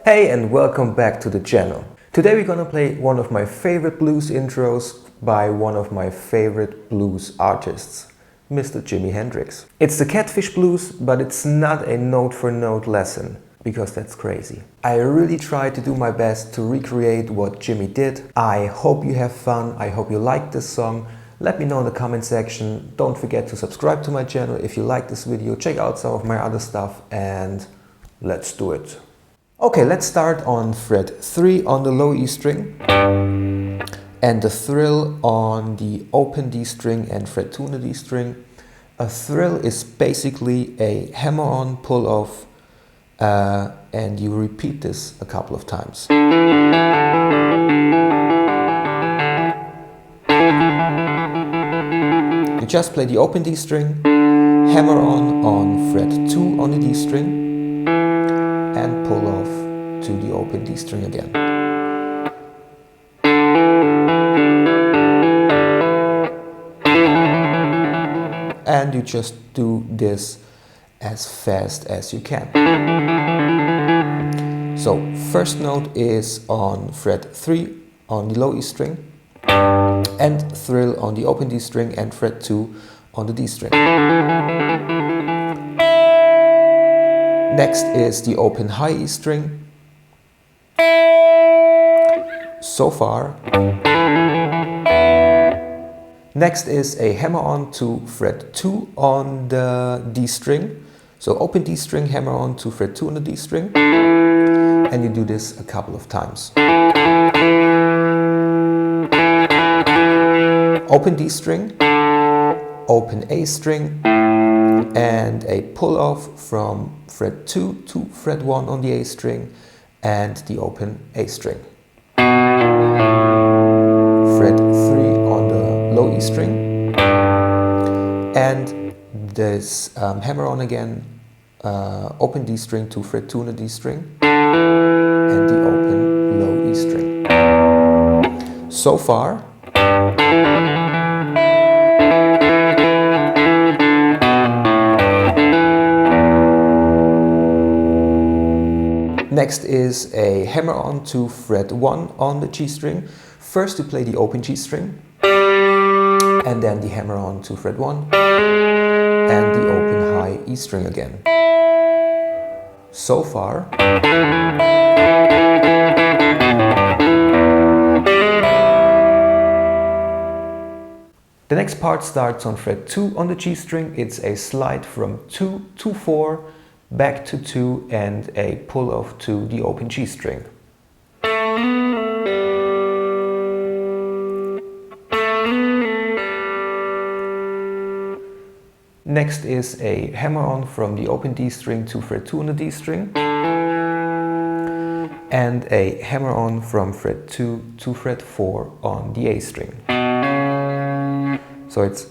Hey and welcome back to the channel. Today we're gonna play one of my favorite blues intros by one of my favorite blues artists, Mr. Jimi Hendrix. It's the Catfish blues, but it's not a note for note lesson, because that's crazy. I really tried to do my best to recreate what Jimi did. I hope you have fun, I hope you like this song. Let me know in the comment section. Don't forget to subscribe to my channel if you like this video. Check out some of my other stuff and let's do it. Okay, let's start on fret 3 on the low E string and the thrill on the open D string and fret 2 on the D string. A thrill is basically a hammer-on pull-off and you repeat this a couple of times. You just play the open D string, hammer on fret 2 on the D string and pull off to the open D string again. And you just do this as fast as you can. So first note is on fret 3 on the low E string and thrill on the open D string and fret 2 on the D string. Next is the open high E string. So far. Next is a hammer on to fret 2 on the D string. So open D string, hammer on to fret 2 on the D string. And you do this a couple of times. Open D string, open A string, and a pull off from fret 2 to fret 1 on the A string and the open A string. Fret 3 on the low E string and this hammer on again, open D string to fret 2 on the D string and the open low E string. So far. Next is a hammer on to fret 1 on the G string. First you play the open G string and then the hammer on to fret 1 and the open high E string again. So far. The next part starts on fret 2 on the G string. It's a slide from 2 to 4, back to 2 and a pull off to the open G string. Next is a hammer on from the open D string to fret 2 on the D string and a hammer on from fret 2 to fret 4 on the A string. So it's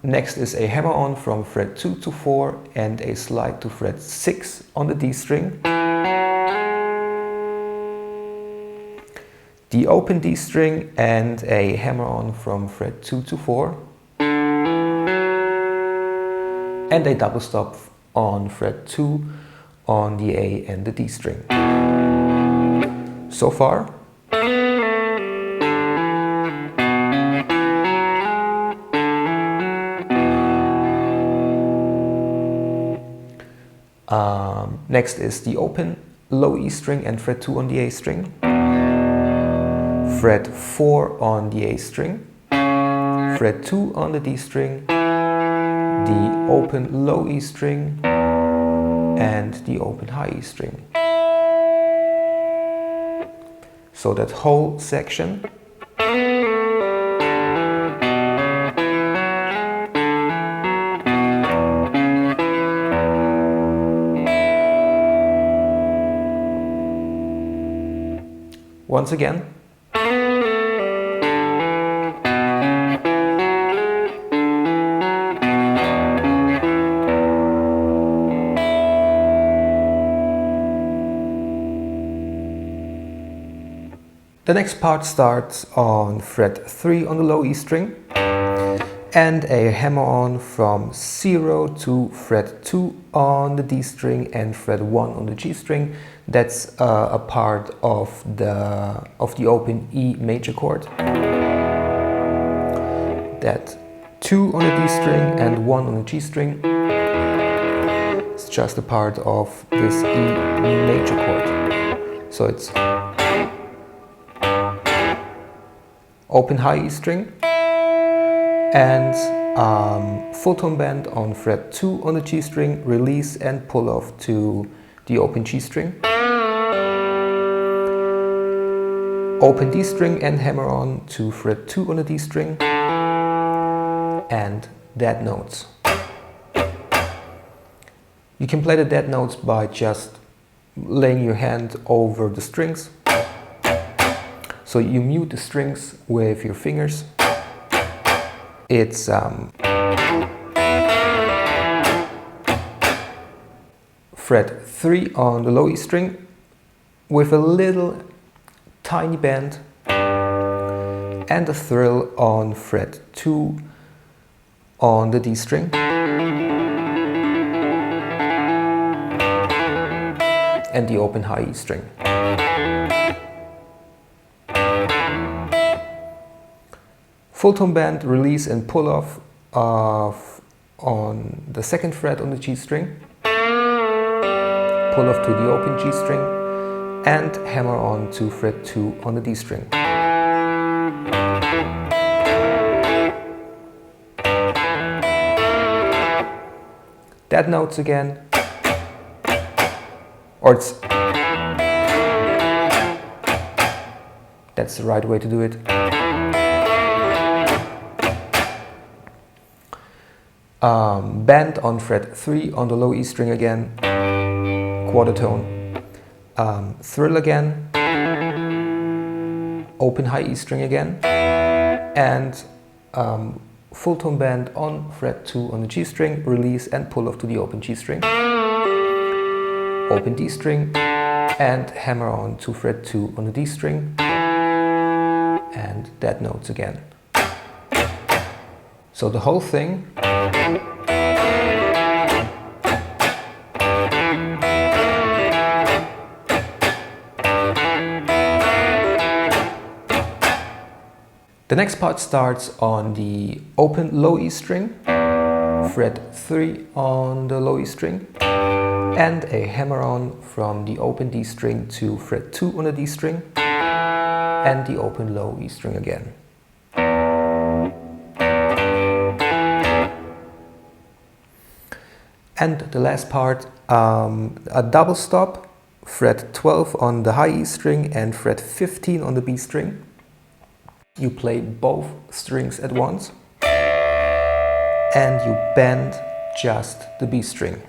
next is a hammer on from fret 2 to 4 and a slide to fret 6 on the D string. The open D string and a hammer on from fret 2 to 4. And a double stop on fret 2 on the A and the D string. So far. Next is the open low E string and fret 2 on the A string, fret 4 on the A string, fret 2 on the D string, the open low E string and the open high E string. So that whole section. Once again. The next part starts on fret 3 on the low E string and a hammer-on from 0 to fret 2 on the D string and fret 1 on the G string. That's a part of the open E major chord. That 2 on the D string and 1 on the G string. It's just a part of this E major chord. So it's open high E string and full tone bend on fret 2 on the G string, release and pull off to the open G string. Open D string and hammer on to fret 2 on the D string, and dead notes. You can play the dead notes by just laying your hand over the strings. So you mute the strings with your fingers. It's fret 3 on the low E string with a little tiny bend and a thrill on fret 2 on the D string. And the open high E string. Full tone bend, release and pull off on the 2nd fret on the G string. Pull off to the open G string and hammer on to fret 2 on the D string. Dead notes again. Or it's... That's the right way to do it. Bend on fret 3 on the low E string again, quarter tone. Thrill again, open high E string again, and full tone bend on fret 2 on the G string, release and pull off to the open G string. Open D string and hammer on to fret 2 on the D string, and dead notes again. So the whole thing. The next part starts on the open low E string, fret 3 on the low E string, and a hammer on from the open D string to fret 2 on the D string, and the open low E string again. And the last part, a double stop, fret 12 on the high E string and fret 15 on the B string. You play both strings at once and you bend just the B string.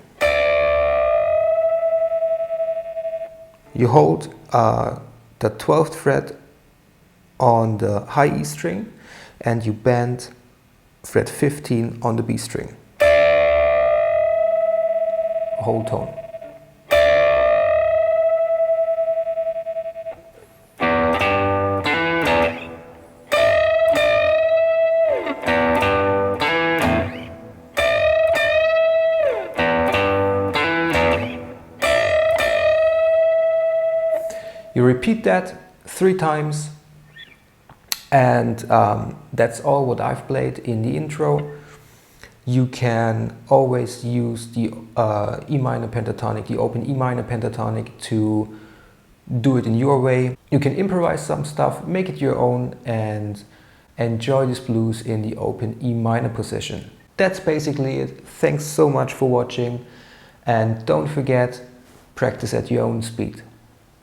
You hold the 12th fret on the high E string and you bend fret 15 on the B string. Whole tone. You repeat that 3 times, and that's all what I've played in the intro. You can always use the E minor pentatonic, the open E minor pentatonic, to do it in your way. You can improvise some stuff, make it your own, and enjoy this blues in the open E minor position. That's basically it. Thanks so much for watching, and don't forget, practice at your own speed.